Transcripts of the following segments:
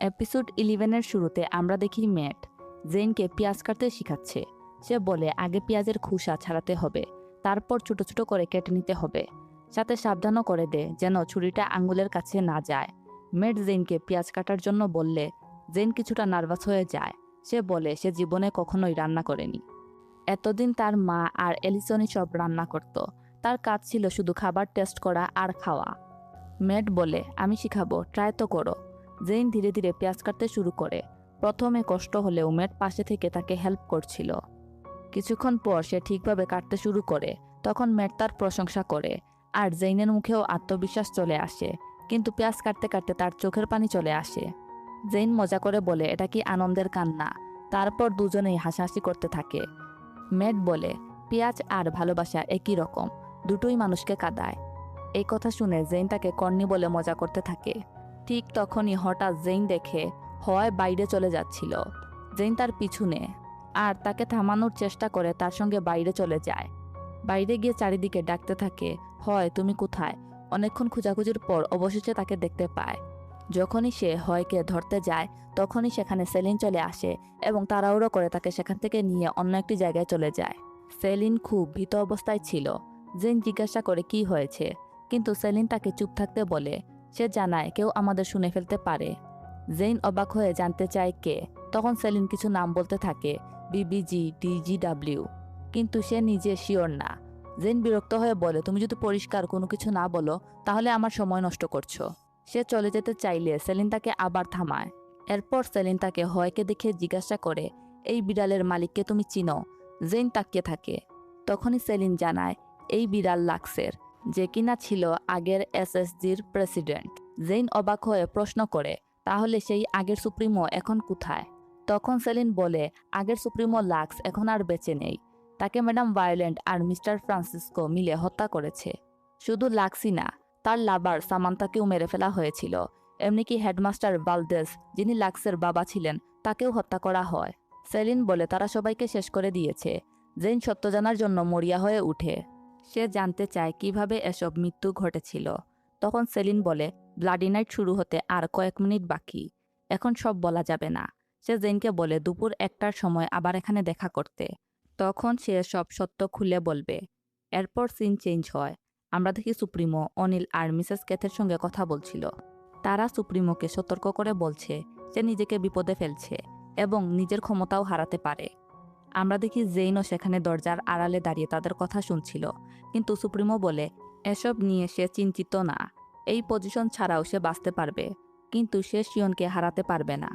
Episode 11-এর শুরুতে আমরা দেখি ম্যাট জেইনকে পেঁয়াজ কাটতে শিখাচ্ছে। সে বলে আগে পেঁয়াজের খোসা ছাড়াতে হবে, তারপর ছোট ছোট করে কেটে নিতে হবে। সাথে সাবধানও করে দেয় যেন ছুরিটা আঙ্গুলের কাছে না যায়। ম্যাট জেইনকে পেঁয়াজ কাটার জন্য বললে জেইন কিছুটা নার্ভাস হয়ে যায়। সে বলে সে জীবনে কখনোই রান্না করেনি। এতদিন তার মা আর এলিসনই সব রান্না করত। তার কাজ ছিল শুধু খাবার টেস্ট করা আর খাওয়া। ম্যাট বলে আমি শিখাবো, ট্রাই তো করো। জেইন ধীরে ধীরে পেঁয়াজ কাটতে শুরু করে। প্রথমে কষ্ট হলেও ম্যাট পাশে থেকে তাকে হেল্প করছিল। কিছুক্ষণ পর সে ঠিকভাবে কাটতে শুরু করে। তখন ম্যাট তার প্রশংসা করে আর জেইনের মুখেও আত্মবিশ্বাস চলে আসে। কিন্তু পেঁয়াজ কাটতে কাটতে তার চোখের পানি চলে আসে। জেইন মজা করে বলে এটা কি আনন্দের কান্না? তারপর দুজনেই হাসাহাসি করতে থাকে। ম্যাট বলে পেঁয়াজ আর ভালোবাসা একই রকম, দুটোই মানুষকে কাঁদায়। এই কথা শুনে জেইন তাকে কর্নি বলে মজা করতে থাকে। ঠিক তখনই হঠাৎ জেইন দেখে হয় বাইরে চলে যাচ্ছিল। জেইন তার পিছনে আর তাকে থামানোর চেষ্টা করে তার সঙ্গে বাইরে চলে যায়। বাইরে গিয়ে চারিদিকে ডাকতে থাকে, হয় তুমি কোথায়? অনেকক্ষণ খোঁজাখুঁজির পর অবশেষে তাকে দেখতে পায়। যখনই সে হয়কে ধরতে যায় তখনই সেখানে সেলিন চলে আসে এবং তাড়াহুড়ো করে তাকে সেখান থেকে নিয়ে অন্য একটি জায়গায় চলে যায়। সেলিন খুব ভীত অবস্থায় ছিল। জেইন জিজ্ঞাসা করে কি হয়েছে, কিন্তু সেলিন তাকে চুপ থাকতে বলে। সে জানায় কেউ আমাদের শুনে ফেলতে পারে। জেইন অবাক হয়ে জানতে চায় কে। তখন সেলিন কিছু নাম বলতে থাকে, বিবিজি, ডিজিডাব্লিউ, কিন্তু সে নিজে শিওর না। জেইন বিরক্ত হয়ে বলে তুমি যদি পরিষ্কার কোনো কিছু না বলো তাহলে আমার সময় নষ্ট করছো। সে চলে যেতে চাইলে সেলিন তাকে আবার থামায়। এরপর সেলিন তাকে হয়কে দেখে জিজ্ঞাসা করে এই বিড়ালের মালিককে তুমি চিনো? জেইন তাকিয়ে থাকে। তখনই সেলিন জানায় এই বিড়াল লাক্সের, যে কিনা ছিল আগের এসএসজির প্রেসিডেন্ট। জেইন অবাক হয়ে প্রশ্ন করে তাহলে সেই আগের সুপ্রিমো এখন কোথায়? তখন সেলিন বলে আগের সুপ্রিমো লাক্স এখন আর বেঁচে নেই। তাকে ম্যাডাম ভায়োলেন্ট আর মিস্টার ফ্রান্সিসকো মিলে হত্যা করেছে। শুধু লাক্সই না, তার লাভার সামান্তাকেও মেরে ফেলা হয়েছিল। এমনকি হেডমাস্টার ভালদেস, যিনি লাক্সের বাবা ছিলেন, তাকেও হত্যা করা হয়। সেলিন বলে তারা সবাইকে শেষ করে দিয়েছে। জেইন সত্য জানার জন্য মরিয়া হয়ে উঠে। সে জানতে চায় কিভাবে এসব মৃত্যু ঘটেছিল। তখন সেলিন বলে ব্লাডি নাইট শুরু হতে আর কয়েক মিনিট বাকি, এখন সব বলা যাবে না। সে জেইনকে বলে দুপুর 1টার সময় আবার এখানে দেখা করতে। তখন সে সব সত্য খুলে বলবে। এরপর সিন চেঞ্জ হয়। আমরা দেখি সুপ্রিমো অনিল আর মিসেস ক্যাথের সঙ্গে কথা বলছিল। তারা সুপ্রিমোকে সতর্ক করে বলছে সে নিজেকে বিপদে ফেলছে এবং নিজের ক্ষমতাও হারাতে পারে। আমরা দেখি জেইনও সেখানে দরজার আড়ালে দাঁড়িয়ে তাদের কথা শুনছিল। কিন্তু সুপ্রিমো বলে এসব নিয়ে সে চিন্তিত না। এই পজিশন ছাড়াও সে বাঁচতে পারবে, কিন্তু সে শিয়নকে হারাতে পারবে না।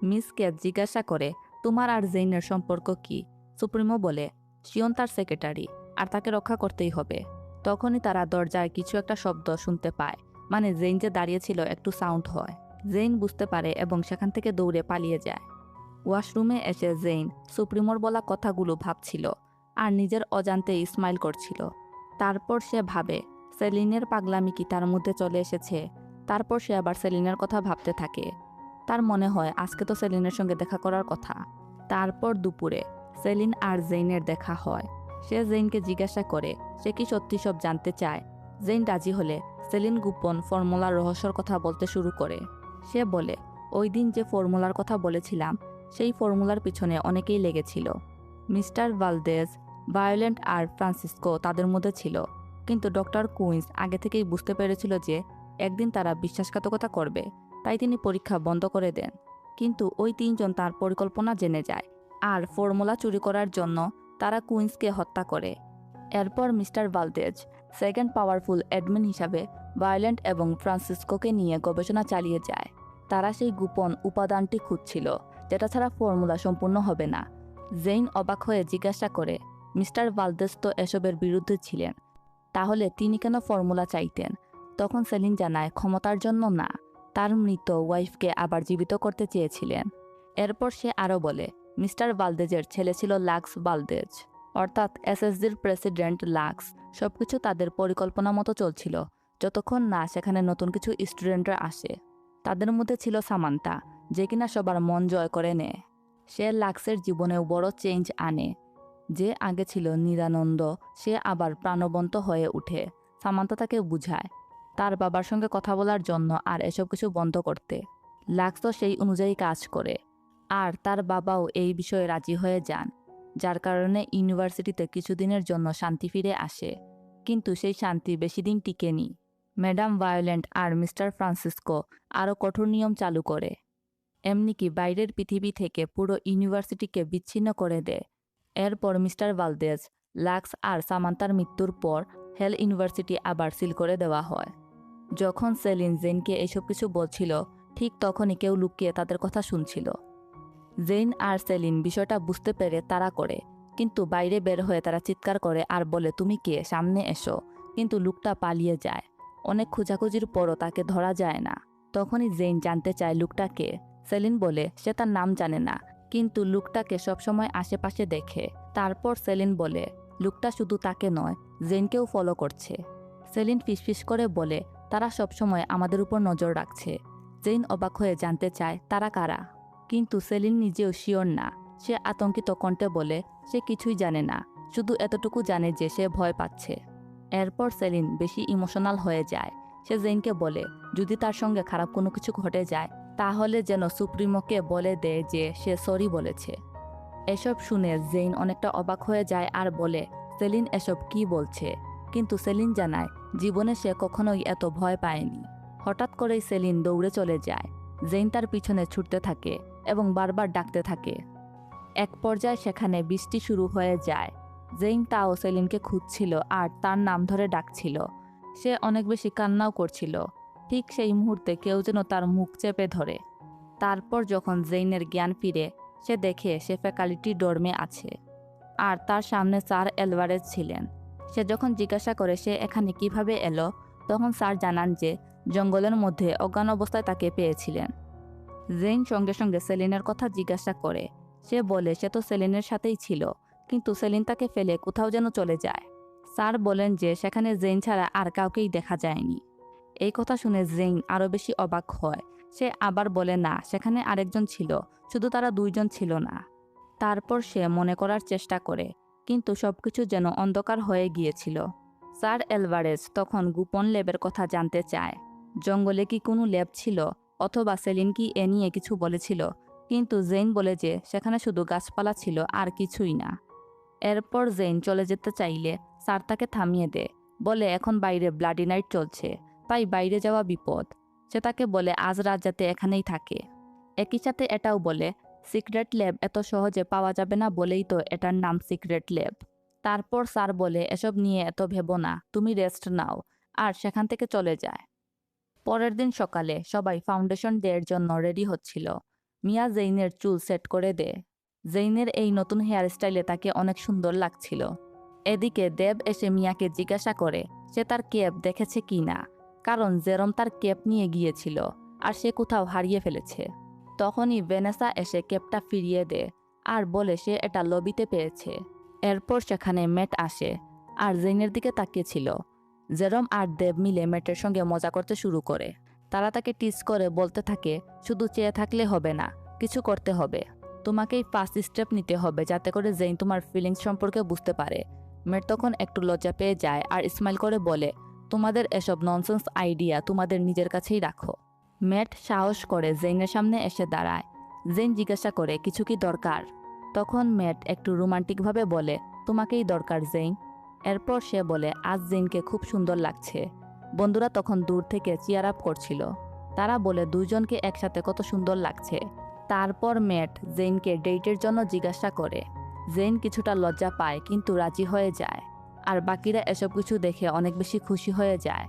মিস ক্যাথ জিজ্ঞাসা করে তোমার আর জেইনের সম্পর্ক কি? সুপ্রিমো বলে শিয়ন তার সেক্রেটারি আর তাকে রক্ষা করতেই হবে। তখনই তারা দরজায় কিছু একটা শব্দ শুনতে পায়, মানে জেইন যে দাঁড়িয়েছিল একটু সাউন্ড হয়। জেইন বুঝতে পারে এবং সেখান থেকে দৌড়ে পালিয়ে যায়। ওয়াশরুমে এসে জেইন সুপ্রিমোর বলা কথাগুলো ভাবছিল আর নিজের অজান্তে স্মাইল করছিল। তারপর সে ভাবে সেলিনের পাগলামি কি তার মধ্যে চলে এসেছে। তারপর সে আবার সেলিনের কথা ভাবতে থাকে। তার মনে হয় আজকে তো সেলিনের সঙ্গে দেখা করার কথা। তারপর দুপুরে সেলিন আর জেইনের দেখা হয়। সে জেইনকে জিজ্ঞাসা করে সে কি সত্যি সব জানতে চায়। জেইন রাজি হলে সেলিন গোপন ফর্মুলার রহস্যর কথা বলতে শুরু করে। সে বলে ওই দিন যে ফর্মুলার কথা বলেছিলাম সেই ফর্মুলার পিছনে অনেকেই লেগেছিল। মিস্টার ভালদেস, ভায়োলেন্ট আর ফ্রান্সিসকো তাদের মধ্যে ছিল। কিন্তু ডক্টর কুইন্স আগে থেকেই বুঝতে পেরেছিল যে একদিন তারা বিশ্বাসঘাতকতা করবে, তাই তিনি পরীক্ষা বন্ধ করে দেন। কিন্তু ওই 3জন তার পরিকল্পনা জেনে যায় আর ফর্মুলা চুরি করার জন্য তারা কুইন্সকে হত্যা করে। এরপর mister Valdez second powerful admin হিসাবে ভায়োলেন্ট এবং ফ্রান্সিসকোকে নিয়ে গবেষণা চালিয়ে যায়। তারা সেই গোপন উপাদানটি খুঁজছিল যেটা ছাড়া ফর্মুলা সম্পূর্ণ হবে না। জেইন অবাক হয়ে জিজ্ঞাসা করে মিস্টার ভালদেস তো এসবের বিরুদ্ধে ছিলেন, তাহলে তিনি কেন ফর্মুলা চাইতেন? তখন সেলিন জানায় ক্ষমতার জন্য না, তার মৃত ওয়াইফকে আবার জীবিত করতে চেয়েছিলেন। এরপর সে আরও বলে মিস্টার ভালদেজের ছেলে ছিল লাক্স ভালদেজ, অর্থাৎ এসএসজির প্রেসিডেন্ট লাক্স। সবকিছু তাদের পরিকল্পনা মতো চলছিল যতক্ষণ না সেখানে নতুন কিছু স্টুডেন্টরা আসে। তাদের মধ্যে ছিল সামান্তা, যে কিনা সবার মন জয় করে নেয়। সে লাক্সের জীবনেও বড় চেঞ্জ আনে। যে আগে ছিল নিরানন্দ সে আবার প্রাণবন্ত হয়ে উঠে। সামান্তা তাকে বুঝায় তার বাবার সঙ্গে কথা বলার জন্য আর এসব কিছু বন্ধ করতে। লাক্সও সেই অনুযায়ী কাজ করে, আর তার বাবাও এই বিষয়ে রাজি হয়ে যান, যার কারণে ইউনিভার্সিটিতে কিছুদিনের জন্য শান্তি ফিরে আসে। কিন্তু সেই শান্তি বেশি দিন টিকেনি। ম্যাডাম ভায়োলেন্ট আর মিস্টার ফ্রান্সিসকো আরও কঠোর নিয়ম চালু করে, এমনকি বাইরের পৃথিবী থেকে পুরো ইউনিভার্সিটিকে বিচ্ছিন্ন করে দেয়। এরপর মিস্টার ভালদেজ, লাক্স আর সামান্তার মৃত্যুর পর হেল ইউনিভার্সিটি আবার সিল করে দেওয়া হয়। যখন সেলিন জেনকে এসব কিছু বলছিল, ঠিক তখনই কেউ লুকিয়ে তাদের কথা শুনছিল। জেন আর সেলিন বিষয়টা বুঝতে পেরে তাড়া করে, কিন্তু বাইরে বের হয়ে তারা চিৎকার করে আর বলে, তুমি কে, সামনে এসো। কিন্তু লোকটা পালিয়ে যায়। অনেক খোঁজাখুঁজির পরও তাকে ধরা যায় না। তখনই জেন জানতে চায় লোকটা কে। সেলিন বলে সে তার নাম জানে না, কিন্তু লোকটাকে সবসময় আশেপাশে দেখে। তারপর সেলিন বলে লোকটা শুধু তাকে নয়, জেনকেও ফলো করছে। সেলিন ফিসফিস করে বলে, তারা সবসময় আমাদের উপর নজর রাখছে। জেন অবাক হয়ে জানতে চায় তারা কারা, কিন্তু সেলিন নিজেও শিওর না। সে আতঙ্কিত কণ্ঠে বলে সে কিছুই জানে না, শুধু এতটুকু জানে যে সে ভয় পাচ্ছে। এরপর সেলিন বেশি ইমোশনাল হয়ে যায়। সে জেনকে বলে যদি তার সঙ্গে খারাপ কোনো কিছু ঘটে যায়, তাহলে যেন সুপ্রিমোকে বলে দেয় যে সে সরি বলেছে। এসব শুনে জেন অনেকটা অবাক হয়ে যায় আর বলে সেলিন এসব কি বলছে। কিন্তু সেলিন জানায় জীবনে সে কখনোই এত ভয় পায়নি। হঠাৎ করেই সেলিন দৌড়ে চলে যায়। জেন তার পিছনে ছুটতে থাকে এবং বারবার ডাকতে থাকে। এক পর্যায়ে সেখানে বৃষ্টি শুরু হয়ে যায়। জেইন তাও সেলিনকে খুঁজছিল আর তার নাম ধরে ডাকছিল। সে অনেক বেশি কান্নাও করছিল। ঠিক সেই মুহূর্তে কেউ যেন তার মুখ চেপে ধরে। তারপর যখন জেইনের জ্ঞান ফিরে, সে দেখে সে ফ্যাকাল্টি ডর্মে আছে, আর তার সামনে স্যার এলভারেজ ছিলেন। সে যখন জিজ্ঞাসা করে সে এখানে কিভাবে এলো, তখন স্যার জানান যে জঙ্গলের মধ্যে অজ্ঞান অবস্থায় তাকে পেয়েছিলেন। জেইন সঙ্গে সঙ্গে সেলিনের কথা জিজ্ঞাসা করে। সে বলে সে তো সেলিনের সাথেই ছিল, কিন্তু সেলিন তাকে ফেলে কোথাও যেন চলে যায়। স্যার বলেন যে সেখানে জেইন ছাড়া আর কাউকেই দেখা যায়নি। এই কথা শুনে জেইন আরও বেশি অবাক হয়। সে আবার বলে না, সেখানে আরেকজন ছিল, শুধু তারা দুইজন ছিল না। তারপর সে মনে করার চেষ্টা করে, কিন্তু সবকিছু যেন অন্ধকার হয়ে গিয়েছিল। স্যার এলভারেজ তখন গোপন ল্যাবের কথা জানতে চায়। জঙ্গলে কি কোনো ল্যাব ছিল, অথবা সেলিন কি এ নিয়ে কিছু বলেছিল, কিন্তু জেইন বলে যে সেখানে শুধু গাছপালা ছিল আর কিছুই না। এরপর জেইন চলে যেতে চাইলে স্যার তাকে থামিয়ে দেয়, বলে এখন বাইরে ব্লাডি নাইট চলছে, তাই বাইরে যাওয়া বিপদ। সে তাকে বলে আজ রাত যাতে এখানেই থাকে। একই সাথে এটাও বলে সিক্রেট ল্যাব এত সহজে পাওয়া যাবে না বলেই তো এটার নাম সিক্রেট ল্যাব। তারপর স্যার বলে এসব নিয়ে এত ভেবো না, তুমি রেস্ট নাও, আর সেখান থেকে চলে যায়। পরের দিন সকালে সবাই ফাউন্ডেশন ডে এর জন্য রেডি হচ্ছিল। মিয়া জেইনের চুল সেট করে দেয়। জেইনের এই নতুন হেয়ার স্টাইলে তাকে অনেক সুন্দর লাগছিল। এদিকে দেব এসে মিয়াকে জিজ্ঞাসা করে সে তার ক্যাপ দেখেছে কি না, কারণ জেরম তার ক্যাপ নিয়ে গিয়েছিল আর সে কোথাও হারিয়ে ফেলেছে। তখনই ভেনেসা এসে ক্যাপটা ফিরিয়ে দেয় আর বলে সে এটা লবিতে পেয়েছে। এরপর সেখানে ম্যাট আসে আর জেইনের দিকে তাকিয়েছিল। জেরম আর দেব মিলে ম্যাটের সঙ্গে মজা করতে শুরু করে। তারা তাকে টিজ করে বলতে থাকে শুধু চেয়ে থাকলে হবে না, কিছু করতে হবে। তোমাকেই ফার্স্ট স্টেপ নিতে হবে যাতে করে জেইন তোমার ফিলিংস সম্পর্কে বুঝতে পারে। ম্যাট তখন একটু লজ্জা পেয়ে যায় আর স্মাইল করে বলে তোমাদের এসব ননসেন্স আইডিয়া তোমাদের নিজের কাছেই রাখো। ম্যাট সাহস করে জেইনের সামনে এসে দাঁড়ায়। জেইন জিজ্ঞাসা করে কিছু কি দরকার। তখন ম্যাট একটু রোমান্টিকভাবে বলে তোমাকেই দরকার জেইন। এরপর সে বলে আজ জেইনকে খুব সুন্দর লাগছে। বন্ধুরা তখন দূর থেকে চিয়ার আপ করছিল। তারা বলে দুইজনকে একসাথে কত সুন্দর লাগছে। তারপর ম্যাট জেইনকে ডেটের জন্য জিজ্ঞাসা করে। জেইন কিছুটা লজ্জা পায় কিন্তু রাজি হয়ে যায়, আর বাকিরা এসব কিছু দেখে অনেক বেশি খুশি হয়ে যায়।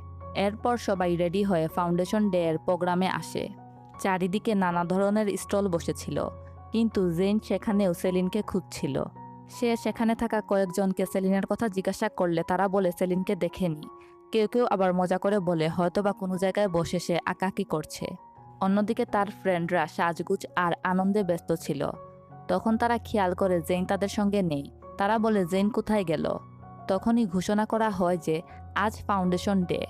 এরপর সবাই রেডি হয়ে ফাউন্ডেশন ডে এর প্রোগ্রামে আসে। চারিদিকে নানা ধরনের স্টল বসেছিল, কিন্তু জেইন সেখানেও সেলিনকে খুঁজছিল। সে সেখানে থাকা কয়েকজনকে সেলিনের কথা জিজ্ঞাসা করলে তারা বলে সেলিনকে দেখেনি। কেউ কেউ আবার মজা করে বলে হয়তোবা কোনো জায়গায় বসে সে আঁকাআঁকি করছে। অন্যদিকে তার ফ্রেন্ডরা সাজগুজ আর আনন্দে ব্যস্ত ছিল। তখন তারা খেয়াল করে জেইন তাদের সঙ্গে নেই। তারা বলে জেইন কোথায় গেল। তখনই ঘোষণা করা হয় যে আজ ফাউন্ডেশন ডে,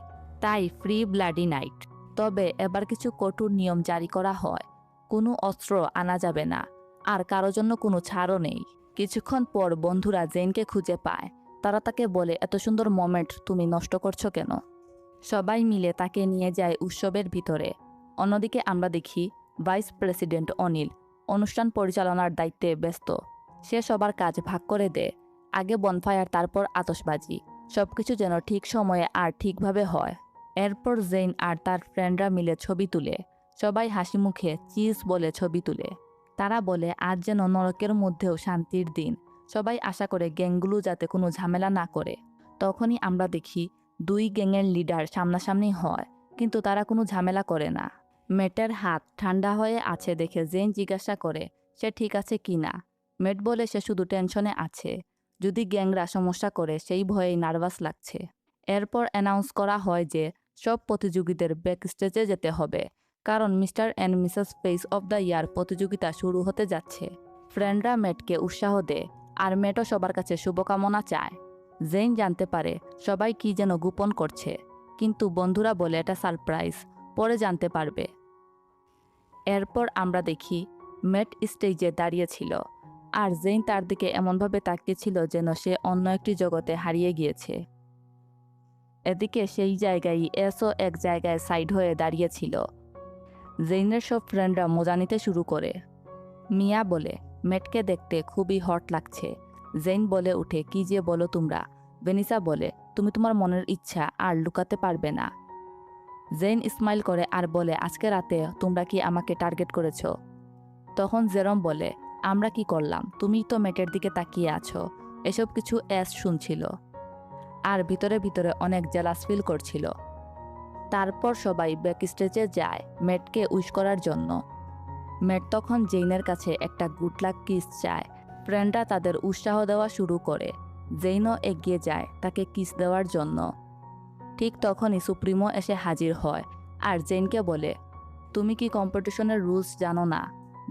তাই ফ্রি ব্লাডি নাইট। তবে এবার কিছু কঠোর নিয়ম জারি করা হয়। কোনো অস্ত্র আনা যাবে না, আর কারো জন্য কোনো ছাড়ও নেই। কিছুক্ষণ পর বন্ধুরা জেইনকে খুঁজে পায়। তারা তাকে বলে এত সুন্দর মোমেন্ট তুমি নষ্ট করছো কেন। সবাই মিলে তাকে নিয়ে যায় উৎসবের ভিতরে। অন্যদিকে আমরা দেখি ভাইস প্রেসিডেন্ট অনিল অনুষ্ঠান পরিচালনার দায়িত্বে ব্যস্ত। সে সবার কাজ ভাগ করে দেয়, আগে বনফায়ার, তারপর আতশবাজি। সবকিছু যেন ঠিক সময়ে আর ঠিকভাবে হয়। এরপর জেইন আর তার ফ্রেন্ডরা মিলে ছবি তুলে। সবাই হাসি মুখে চিজ বলে ছবি তুলে। তারা বলে আজ যেন নরকের মধ্যেও শান্তির দিন। সবাই আশা করে গ্যাংগুলো যাতে কোনো ঝামেলা না করে। তখনই আমরা দেখি দুই গ্যাংয়ের লিডার সামনাসামনি হয়, কিন্তু তারা কোনো ঝামেলা করে না। মেটের হাত ঠান্ডা হয়ে আছে দেখে জেন জিজ্ঞাসা করে সে ঠিক আছে কি না। মেট বলে সে শুধু টেনশনে আছে, যদি গ্যাংরা সমস্যা করে সেই ভয়েই নার্ভাস লাগছে। এরপর অ্যানাউন্স করা হয় যে সব প্রতিযোগীদের ব্যাকস্টেজে যেতে হবে, কারণ mister and Mrs face of the year প্রতিযোগিতা শুরু হতে যাচ্ছে। ফ্রেন্ডরা মেটকে উৎসাহ দেয়, আর মেটও সবার কাছে শুভকামনা চায়। জেইন জানতে পারে সবাই কি যেন গোপন করছে, কিন্তু বন্ধুরা বলে এটা সারপ্রাইজ, পরে জানতে পারবে। এরপর আমরা দেখি মেট স্টেজে দাঁড়িয়েছিল, আর জেইন তার দিকে এমনভাবে তাকিয়েছিল যেন সে অন্য একটি জগতে হারিয়ে গিয়েছে। এদিকে সেই জায়গায় এসও এক জায়গায় সাইড হয়ে দাঁড়িয়েছিল। জেইনের সব ফ্রেন্ডরা মজা নিতে শুরু করে। মিয়া বলে মেটকে দেখতে খুবই হট লাগছে। জেইন বলে উঠে কি যে বলো তোমরা। ভেনিসা বলে তুমি তোমার মনের ইচ্ছা আর লুকাতে পারবে না। জেইন স্মাইল করে আর বলে আজকে রাতে তোমরা কি আমাকে টার্গেট করেছো? তখন জেরম বলে আমরা কি করলাম, তুমি তো মেটের দিকে তাকিয়ে আছো। এসব কিছু এস শুনছিল আর ভিতরে ভিতরে অনেক জেলাস ফিল করছিল। তারপর সবাই ব্যাকস্টেজে যায় মেটকে উইশ করার জন্য। মেট তখন জেইনের কাছে একটা গুড লাক কিস চায়। ফ্রেন্ডরা তাদের উৎসাহ দেওয়া শুরু করে। জেইনও এগিয়ে যায় তাকে কিস দেওয়ার জন্য। ঠিক তখনই সুপ্রিমো এসে হাজির হয় আর জেইনকে বলে তুমি কি কম্পিটিশনের রুলস জানো না?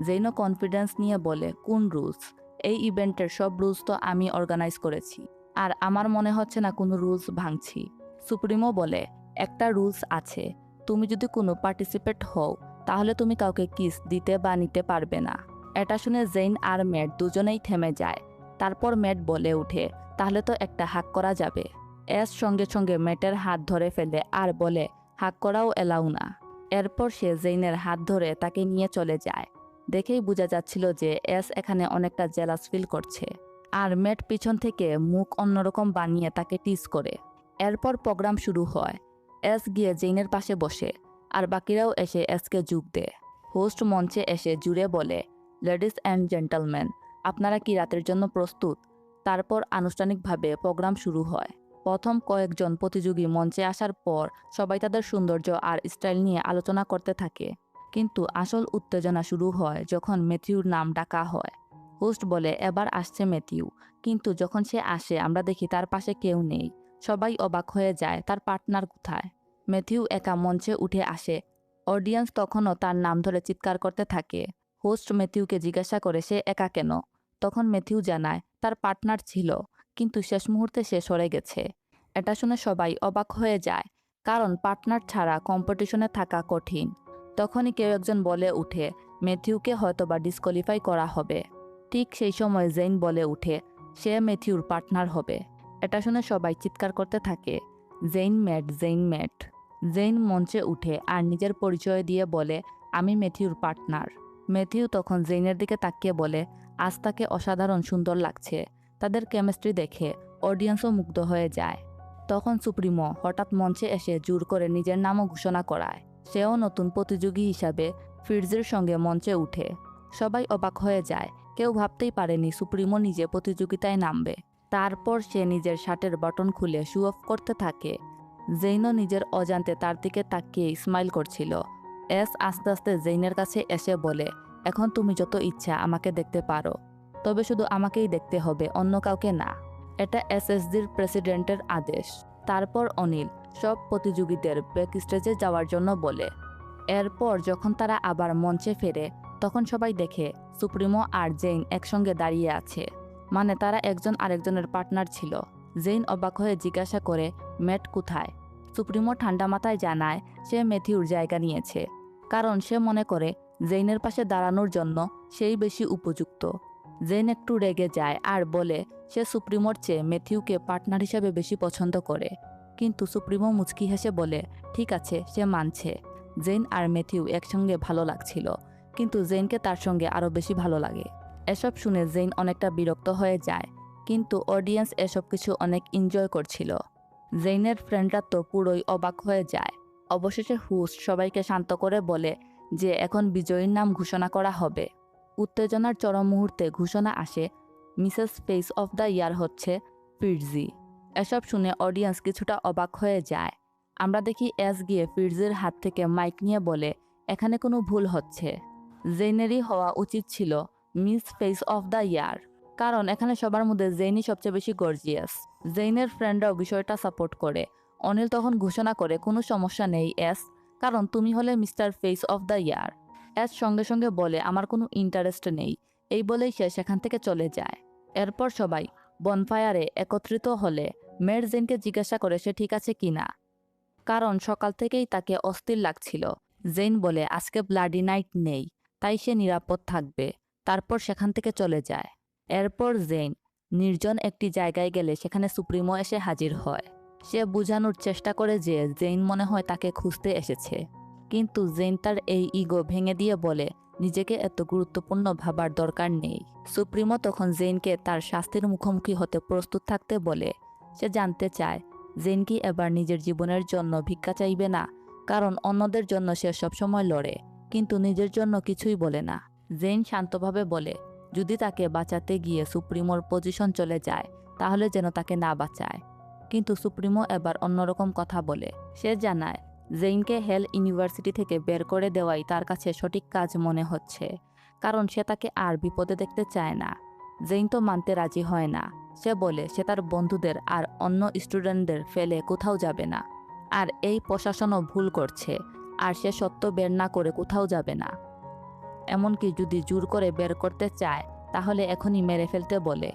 জেইনও কনফিডেন্স নিয়ে বলে কোন রুলস? এই ইভেন্টের সব রুলস তো আমি অর্গানাইজ করেছি, আর আমার মনে হচ্ছে না কোনো রুলস ভাঙছি। সুপ্রিমো বলে একটা রুলস আছে, তুমি যদি কোনো পার্টিসিপেট হও তাহলে তুমি কাউকে কিস দিতে বা নিতে পারবে না। এটা শুনে জেইন আর মেট দুজনেই থেমে যায়। তারপর মেট বলে উঠে তাহলে তো একটা হাক করা যাবে। এস সঙ্গে সঙ্গে মেটের হাত ধরে ফেলে আর বলে হাক করাও এলাও না। এরপর সে জেইনের হাত ধরে তাকে নিয়ে চলে যায়। দেখেই বোঝা যাচ্ছিল যে এস এখানে অনেকটা জেলাস ফিল করছে, আর মেট পিছন থেকে মুখ অন্যরকম বানিয়ে তাকে টিজ করে। এরপর প্রোগ্রাম শুরু হয়। এস গিয়ে জেইনের পাশে বসে, আর বাকিরাও এসে এসকে যোগ দেয়। হোস্ট মঞ্চে এসে জুড়ে বলে লেডিস অ্যান্ড জেন্টলম্যান, আপনারা কি রাতের জন্য প্রস্তুত? তারপর আনুষ্ঠানিকভাবে প্রোগ্রাম শুরু হয়। প্রথম কয়েকজন প্রতিযোগী মঞ্চে আসার পর সবাই তাদের সৌন্দর্য আর স্টাইল নিয়ে আলোচনা করতে থাকে, কিন্তু আসল উত্তেজনা শুরু হয় যখন ম্যাথিউর নাম ডাকা হয়। হোস্ট বলে এবার আসছে ম্যাথিউ, কিন্তু যখন সে আসে আমরা দেখি তার পাশে কেউ নেই। সবাই অবাক হয়ে যায় তার পার্টনার কোথায়। ম্যাথিউ একা মঞ্চে উঠে আসে। অডিয়েন্স তখনও তার নাম ধরে চিৎকার করতে থাকে। হোস্ট ম্যাথিউকে জিজ্ঞাসা করে সে একা কেন। তখন ম্যাথিউ জানায় তার পার্টনার ছিল, কিন্তু শেষ মুহূর্তে সে সরে গেছে। এটা শুনে সবাই অবাক হয়ে যায়, কারণ পার্টনার ছাড়া কম্পিটিশনে থাকা কঠিন। তখনই কেউ একজন বলে উঠে ম্যাথিউকে হয়তোবা ডিসকোয়ালিফাই করা হবে। ঠিক সেই সময় জেইন বলে উঠে সে ম্যাথিউর পার্টনার হবে। এটা শুনে সবাই চিৎকার করতে থাকে জেইন ম্যাট, জেইন ম্যাট। জেইন মঞ্চে উঠে আর নিজের পরিচয় দিয়ে বলে আমি ম্যাথিউর পার্টনার। ম্যাথিউ তখন জেইনের দিকে তাকিয়ে বলে আজ তাকে অসাধারণ সুন্দর লাগছে। তাদের কেমিস্ট্রি দেখে অডিয়েন্সও মুগ্ধ হয়ে যায়। তখন সুপ্রিমো হঠাৎ মঞ্চে এসে জোর করে নিজের নামও ঘোষণা করায়। সেও নতুন প্রতিযোগী হিসাবে ফিটজের সঙ্গে মঞ্চে উঠে। সবাই অবাক হয়ে যায়, কেউ ভাবতেই পারেনি সুপ্রিমো নিজে প্রতিযোগিতায় নামবে। তারপর সে নিজের শার্টের বাটন খুলে শু অফ করতে থাকে। জেইনও নিজের অজান্তে তার দিকে তাকিয়ে স্মাইল করছিল। এস আস্তে আস্তে জেইনের কাছে এসে বলে এখন তুমি যত ইচ্ছা আমাকে দেখতে পারো, তবে শুধু আমাকেই দেখতে হবে, অন্য কাউকে না। এটা এসএসজির প্রেসিডেন্টের আদেশ। তারপর অনিল সব প্রতিযোগীদের ব্যাকস্টেজে যাওয়ার জন্য বলে। এরপর যখন তারা আবার মঞ্চে ফেরে তখন সবাই দেখে সুপ্রিমো আর জেইন একসঙ্গে দাঁড়িয়ে আছে, মানে তারা একজন আরেকজনের পার্টনার ছিল। জেইন অবাক হয়ে জিজ্ঞাসা করে ম্যাট কোথায়? সুপ্রিমো ঠান্ডা মাথায় জানায় সে ম্যাথিউর জায়গা নিয়েছে, কারণ সে মনে করে জেইনের পাশে দাঁড়ানোর জন্য সেই বেশি উপযুক্ত। জেইন একটু রেগে যায় আর বলে সে সুপ্রিমোর চেয়ে ম্যাথিউকে পার্টনার হিসেবে বেশি পছন্দ করে, কিন্তু সুপ্রিমো মুচকি হেসে বলে ঠিক আছে, সে মানছে। জেইন আর ম্যাথিউ একসঙ্গে ভালো লাগছিল, কিন্তু জেইনকে তার সঙ্গে আরও বেশি ভালো লাগে। এসব শুনে জেইন অনেকটা বিরক্ত হয়ে যায়, কিন্তু অডিয়েন্স এসব কিছু অনেক এনজয় করছিল। জেইনের ফ্রেন্ডরা তো পুরোই অবাক হয়ে যায়। অবশেষে হোস্ট সবাইকে শান্ত করে বলে যে এখন বিজয়ীর নাম ঘোষণা করা হবে। উত্তেজনার চরম মুহূর্তে ঘোষণা আসে, Mrs face of the year হচ্ছে ফিরজি। এসব শুনে অডিয়েন্স কিছুটা অবাক হয়ে যায়। আমরা দেখি এস গিয়ে ফিরজির হাত থেকে মাইক নিয়ে বলে, এখানে কোনো ভুল হচ্ছে। জেইনেরই হওয়া উচিত ছিল miss face of the year, কারণ এখানে সবার মধ্যে জেইনই সবচেয়ে বেশি গর্জিয়াস। জেইনের ফ্রেন্ডরাও বিষয়টা সাপোর্ট করে। অনিল তখন ঘোষণা করে, কোনো সমস্যা নেই এস, কারণ তুমি হলে mister face of the year. S সঙ্গে সঙ্গে বলে, আমার কোনো ইন্টারেস্ট নেই। এই বলেই সে সেখান থেকে চলে যায়। এরপর সবাই বনফায়ারে একত্রিত হলে মেয়ের জেইনকে জিজ্ঞাসা করে সে ঠিক আছে কিনা, কারণ সকাল থেকেই তাকে অস্থির লাগছিল। জেইন বলে আজকে ব্লাডি নাইট নেই, তাই সে নিরাপদ থাকবে। তারপর সেখান থেকে চলে যায়। এরপর জেইন নির্জন একটি জায়গায় গেলে সেখানে সুপ্রিমো এসে হাজির হয়। সে বোঝানোর চেষ্টা করে যে জেইন মনে হয় তাকে খুঁজতে এসেছে, কিন্তু জেইন তার এই ইগো ভেঙে দিয়ে বলে নিজেকে এত গুরুত্বপূর্ণ ভাবার দরকার নেই। সুপ্রিমো তখন জেইনকে তার শাস্তির মুখোমুখি হতে প্রস্তুত থাকতে বলে। সে জানতে চায় জেইন কি এবার নিজের জীবনের জন্য ভিক্ষা চাইবে না, কারণ অন্যদের জন্য সে সবসময় লড়ে, কিন্তু নিজের জন্য কিছুই বলে না। জেইন শান্তভাবে বলে যদি তাকে বাঁচাতে গিয়ে সুপ্রিমোর পজিশন চলে যায় তাহলে যেন তাকে না বাঁচায়। কিন্তু সুপ্রিমো এবার অন্যরকম কথা বলে। সে জানায় জেইনকে হেল ইউনিভার্সিটি থেকে বের করে দেওয়াই তার কাছে সঠিক কাজ মনে হচ্ছে, কারণ সে তাকে আর বিপদে দেখতে চায় না। জেইন তো মানতে রাজি হয় না। সে বলে সে তার বন্ধুদের আর অন্য স্টুডেন্টদের ফেলে কোথাও যাবে না, আর এই প্রশাসনও ভুল করছে, আর সে সত্য বের না করে কোথাও যাবে না। এমনকি যদি জোর করে বের করতে চায় তাহলে এখনই মেরে ফেলতে বলে।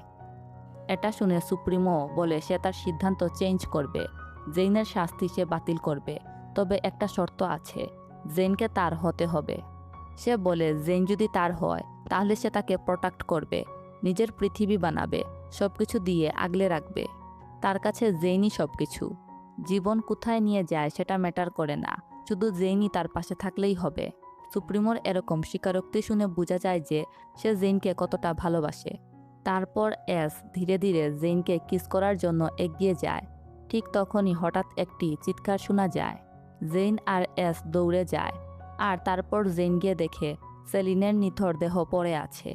এটা শুনে সুপ্রিমো বলে সে তার সিদ্ধান্ত চেঞ্জ করবে, জেইনের শাস্তি সে বাতিল করবে, তবে একটা শর্ত আছে, জেইনকে তার হতে হবে। সে বলে জেইন যদি তার হয় তাহলে সে তাকে প্রোটেক্ট করবে, নিজের পৃথিবী বানাবে, সবকিছু দিয়ে আগলে রাখবে। তার কাছে জেইনই সবকিছু। জীবন কোথায় নিয়ে যায় সেটা ম্যাটার করে না, শুধু জেইনই তার পাশে থাকলেই হবে। সুপ্রিমোর এরকম স্বীকারোক্তি শুনে বোঝা যায় যে সে জেইনকে কতটা ভালোবাসে। তারপর এস ধীরে ধীরে জেইনকে কিস করার জন্য এগিয়ে যায়। ঠিক তখনই হঠাৎ একটি চিৎকার শোনা যায়। জেইন আর এস দৌড়ে যায়, আর তারপর জেইন গিয়ে দেখে সেলিনের নিথর দেহ পড়ে আছে।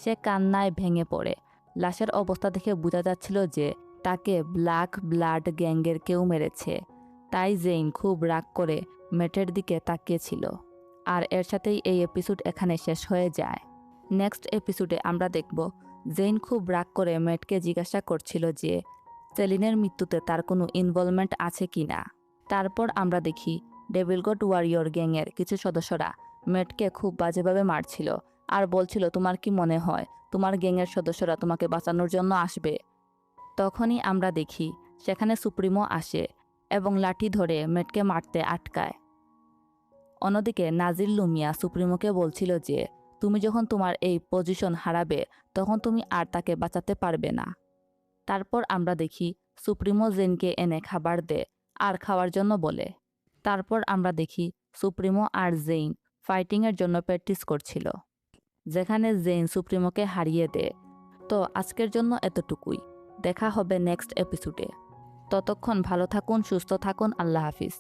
সে কান্নায় ভেঙে পড়ে। লাশের অবস্থা দেখে বোঝা যাচ্ছিল যে তাকে ব্ল্যাক ব্লাড গ্যাংয়ের কেউ মেরেছে। তাই জেইন খুব রাগ করে মেটের দিকে তাকিয়েছিল। আর এর সাথেই এই এপিসোড এখানে শেষ হয়ে যায়। নেক্সট এপিসোডে আমরা দেখব জেইন খুব রাগ করে মেটকে জিজ্ঞাসা করছিল যে সেলিনের মৃত্যুতে তার কোনো ইনভলভমেন্ট আছে কি না। তারপর আমরা দেখি ডেভিল গড ওয়ারিয়র গ্যাংয়ের কিছু সদস্যরা মেটকে খুব বাজেভাবে মারছিল, আর বলছিল তোমার কি মনে হয় তোমার গ্যাংয়ের সদস্যরা তোমাকে বাঁচানোর জন্য আসবে। তখনই আমরা দেখি সেখানে সুপ্রিমো আসে এবং লাঠি ধরে মেটকে মারতে আটকায়। অন্যদিকে নাজির লুমিয়া সুপ্রিমোকে বলছিল যে তুমি যখন তোমার এই পজিশন হারাবে তখন তুমি আর তাকে বাঁচাতে পারবে না। তারপর আমরা দেখি সুপ্রিমো জেইনকে এনে খাবার দেয় আর খাওয়ার জন্য বলে। তারপর আমরা দেখি সুপ্রিমো আর জেইন ফাইটিংয়ের জন্য প্র্যাকটিস করছিল, যেখানে জেইন সুপ্রিমোকে হারিয়ে দেয়। তো আজকের জন্য এতটুকুই। দেখা হবে নেক্সট এপিসোডে। ততক্ষণ ভালো থাকুন, সুস্থ থাকুন, আল্লাহ হাফিজ।